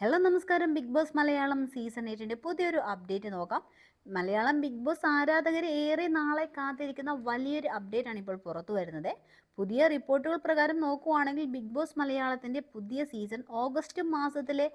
Hello നമസ്കാരം. Big boss Malayalam season 8 പുതിയൊരു update നോക്കാം. മലയാളം ബിഗ് ബോസ് ആരാധകരെ ഏറെ നാളെ കാത്തിരിക്കുന്ന വലിയൊരു അപ്ഡേറ്റ് ആണ് ഇപ്പോൾ പുറത്തു വരുന്നത്. പുതിയ റിപ്പോർട്ടുകൾ പ്രകാരം നോക്കുവാണെങ്കിൽ ബിഗ് ബോസ് മലയാളത്തിന്റെ പുതിയ സീസൺ ഓഗസ്റ്റ് മാസത്തിലെ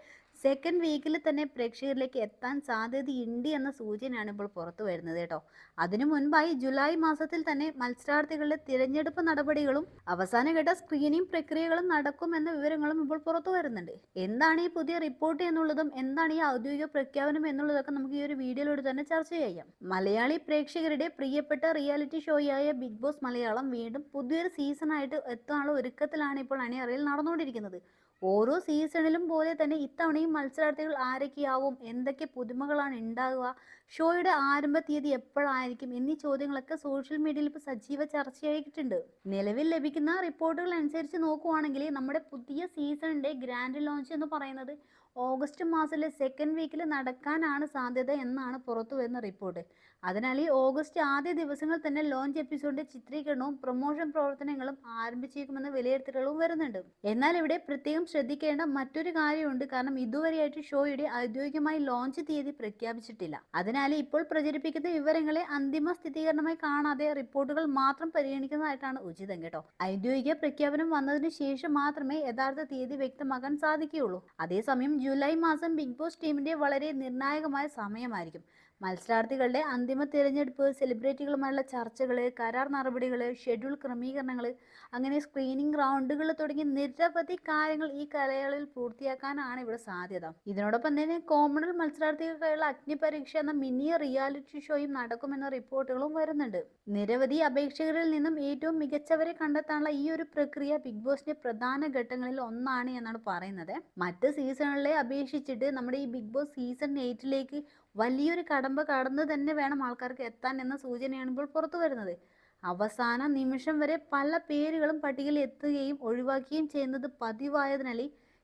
സെക്കൻഡ് വീക്കിൽ തന്നെ പ്രേക്ഷകരിലേക്ക് എത്താൻ സാധ്യതയുണ്ട് എന്ന സൂചനയാണ് ഇപ്പോൾ പുറത്തു വരുന്നത് കേട്ടോ. അതിനു മുൻപായി ജൂലൈ മാസത്തിൽ തന്നെ മത്സരാർത്ഥികളുടെ തിരഞ്ഞെടുപ്പ് നടപടികളും അവസാനഘട്ട സ്ക്രീനിംഗ് പ്രക്രിയകളും നടക്കുമെന്ന വിവരങ്ങളും ഇപ്പോൾ പുറത്തു വരുന്നുണ്ട്. എന്താണ് ഈ പുതിയ റിപ്പോർട്ട് എന്നുള്ളതും എന്താണ് ഈ ഔദ്യോഗിക പ്രഖ്യാപനം എന്നുള്ളതൊക്കെ നമുക്ക് ഈ ഒരു വീഡിയോയിലൂടെ തന്നെ ചർച്ച ചെയ്യാം. മലയാളി പ്രേക്ഷകരുടെ പ്രിയപ്പെട്ട റിയാലിറ്റി ഷോയായ ബിഗ് ബോസ് മലയാളം വീണ്ടും പുതിയൊരു സീസണായിട്ട് എത്താനുള്ള ഒരുക്കത്തിലാണ് ഇപ്പോൾ അണിയറയിൽ നടന്നുകൊണ്ടിരിക്കുന്നത്. ഓരോ സീസണിലും പോലെ തന്നെ ഇത്തവണയും മത്സരാർത്ഥികൾ ആരൊക്കെയാവും, എന്തൊക്കെ പുതുമകളാണ് ഉണ്ടാകുക, ഷോയുടെ ആരംഭ തീയതി എപ്പോഴായിരിക്കും എന്നീ ചോദ്യങ്ങളൊക്കെ സോഷ്യൽ മീഡിയയിൽ ഇപ്പോൾ സജീവ ചർച്ചയായിട്ടുണ്ട്. നിലവിൽ ലഭിക്കുന്ന റിപ്പോർട്ടുകൾ അനുസരിച്ച് നോക്കുവാണെങ്കിൽ നമ്മുടെ പുതിയ സീസണിന്റെ ഗ്രാൻഡ് ലോഞ്ച് എന്ന് പറയുന്നത് ഓഗസ്റ്റ് മാസത്തിലെ സെക്കൻഡ് വീക്കിൽ നടക്കാനാണ് സാധ്യത എന്നാണ് പുറത്തു വരുന്ന റിപ്പോർട്ട്. അതിനാൽ ഈ ഓഗസ്റ്റ് ആദ്യ ദിവസങ്ങൾ തന്നെ ലോഞ്ച് എപ്പിസോഡിന്റെ ചിത്രീകരണവും പ്രൊമോഷൻ പ്രവർത്തനങ്ങളും ആരംഭിച്ചേക്കുമെന്ന വിലയിരുത്തലുകളും വരുന്നുണ്ട്. എന്നാൽ ഇവിടെ പ്രത്യേകം ശ്രദ്ധിക്കേണ്ട മറ്റൊരു കാര്യമുണ്ട്. കാരണം ഇതുവരെയായിട്ട് ഷോയുടെ ഔദ്യോഗികമായി ലോഞ്ച് തീയതി പ്രഖ്യാപിച്ചിട്ടില്ല. അതിനാൽ ഇപ്പോൾ പ്രചരിപ്പിക്കുന്ന വിവരങ്ങളെ അന്തിമ സ്ഥിരീകരണമായി കാണാതെ റിപ്പോർട്ടുകൾ മാത്രം പരിഗണിക്കുന്നതായിട്ടാണ് ഉചിതം കേട്ടോ. ഔദ്യോഗിക പ്രഖ്യാപനം വന്നതിന് ശേഷം മാത്രമേ യഥാർത്ഥ തീയതി വ്യക്തമാക്കാൻ സാധിക്കുകയുള്ളൂ. അതേസമയം ജൂലൈ മാസം ബിഗ് ബോസ് ടീമിന്റെ വളരെ നിർണായകമായ സമയമായിരിക്കും. മത്സരാർത്ഥികളുടെ അന്തിമ തിരഞ്ഞെടുപ്പ്, സെലിബ്രിറ്റികളുമായുള്ള ചർച്ചകൾ, കരാർ നടപടികൾ, ഷെഡ്യൂൾ ക്രമീകരണങ്ങൾ, അങ്ങനെ സ്ക്രീനിംഗ് റൗണ്ടുകൾ തുടങ്ങിയ നിരവധി കാര്യങ്ങൾ ഈ കാലയളവിൽ പൂർത്തിയാക്കാനാണ് ഇവിടെ സാധ്യത. ഇതിനോടൊപ്പം തന്നെ കോമണൽ മത്സരാർത്ഥികൾക്കായുള്ള അഗ്നിപരീക്ഷ എന്ന മിനി റിയാലിറ്റി ഷോയും നടക്കുമെന്ന റിപ്പോർട്ടുകളും വരുന്നുണ്ട്. നിരവധി അപേക്ഷകരിൽ നിന്നും ഏറ്റവും മികച്ചവരെ കണ്ടെത്താനുള്ള ഈ ഒരു പ്രക്രിയ ബിഗ് ബോസിന്റെ പ്രധാന ഘട്ടങ്ങളിൽ ഒന്നാണ് എന്നാണ് പറയുന്നത്. മറ്റ് സീസണുകളെ അപേക്ഷിച്ചിട്ട് നമ്മുടെ ഈ ബിഗ് ബോസ് സീസൺ 8 വലിയൊരു കടമ്പ കടന്ന് തന്നെ വേണം ആൾക്കാർക്ക് എത്താൻ എന്ന സൂചനയാണ് ഇപ്പോൾ പുറത്തു വരുന്നത്. അവസാന നിമിഷം വരെ പല പേരുകളും പട്ടികയിൽ എത്തുകയും ഒഴിവാക്കുകയും ചെയ്യുന്നത് പതിവായതിനാൽ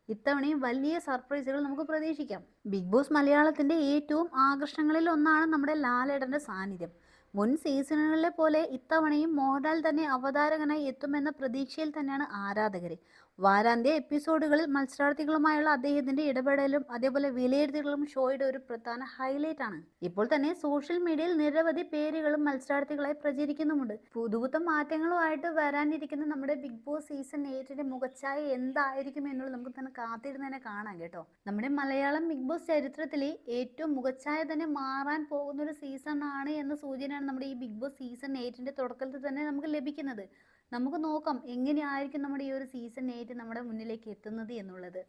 ഇത്തവണയും വലിയ സർപ്രൈസുകൾ നമുക്ക് പ്രതീക്ഷിക്കാം. ബിഗ് ബോസ് മലയാളത്തിന്റെ ഏറ്റവും ആകർഷണങ്ങളിൽ ഒന്നാണ് നമ്മുടെ ലാലേട്ടന്റെ സാന്നിധ്യം. മുൻ സീസണുകളിലെ പോലെ ഇത്തവണയും മോഹൻലാൽ തന്നെ അവതാരകനായി എത്തുമെന്ന പ്രതീക്ഷയിൽ തന്നെയാണ് ആരാധകർ. വാരാന്ത്യ എപ്പിസോഡുകളിൽ മത്സരാർത്ഥികളുമായുള്ള അദ്ദേഹത്തിന്റെ ഇടപെടലും അതേപോലെ വിലയിരുത്തലുകളും ഷോയുടെ ഒരു പ്രധാന ഹൈലൈറ്റ് ആണ്. ഇപ്പോൾ തന്നെ സോഷ്യൽ മീഡിയയിൽ നിരവധി പേരുകളും മത്സരാർത്ഥികളായി പ്രചരിക്കുന്നുമുണ്ട്. പുതുപുത്തൻ മാറ്റങ്ങളുമായിട്ട് വരാനിരിക്കുന്ന നമ്മുടെ ബിഗ് ബോസ് സീസൺ 8 മുഖച്ഛായ എന്തായിരിക്കും എന്നുള്ളത് നമുക്ക് തന്നെ കാത്തിരുന്ന് തന്നെ കാണാം കേട്ടോ. നമ്മുടെ മലയാളം ബിഗ് ബോസ് ചരിത്രത്തിലെ ഏറ്റവും മുഖച്ഛായ തന്നെ മാറാൻ പോകുന്ന ഒരു സീസൺ ആണ് എന്ന സൂചനയാണ് നമ്മുടെ ഈ ബിഗ് ബോസ് സീസൺ 8 തുടക്കത്തിൽ തന്നെ നമുക്ക് ലഭിക്കുന്നത്. നമുക്ക് നോക്കാം എങ്ങനെയായിരിക്കും നമ്മുടെ ഈ ഒരു സീസൺ 8 നമ്മുടെ മുന്നിലേക്ക് എത്തുന്നത് എന്നുള്ളത്.